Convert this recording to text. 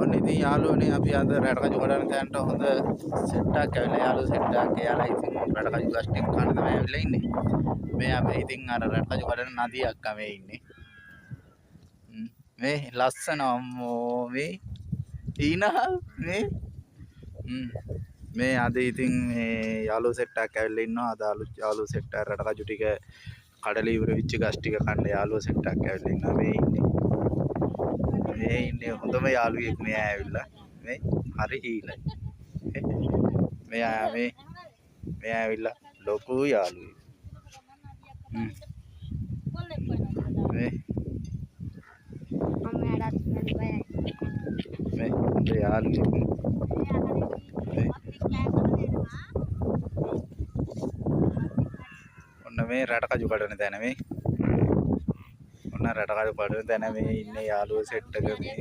ඔන්න ඉතින් යාළුවනේ අපි අද රටකජු කඩන තැනට හොඳ සෙට් එකක් ඇවිල්ලා යාළුවෝ සෙට් එකක් යාලා ඉතින් රටකජු ගස්ටික් කන්න තමයි ඇවිල්ලා ඉන්නේ. මේ අපි ඉතින් අර රටකජු කඩන නදියක් මේ ඉන්නේ. මේ ලස්සන අම්මෝ මේ ඊනා මේ මේ අද ඉතින් මේ යාළුවෝ සෙට් එකක් ඇවිල්ලා ඉන්නවා. අද අලුත් යාළුවෝ සෙට් එක රටකජු ටික කඩලා ඉවර වෙච්ච ගස් ටික කන්න යාළුවෝ සෙට් එකක් ඇවිල්ලා ඉන්නවා. මේ ඉන්නේ හොඳම යාළුවෙක් මෙයා ඇවිල්ලා මේ හරි හීලයි මෙයා ඇවිල්ලා ලොකු යාළුවෙක් මේ හොඳ යාළුවෙක් ඔන්න මේ රටකජු කඩන තැන මේ ඔන්න රටකජු කඩන තැන මේ ඉන්නේ යාළුවෝ සෙට් එක මේ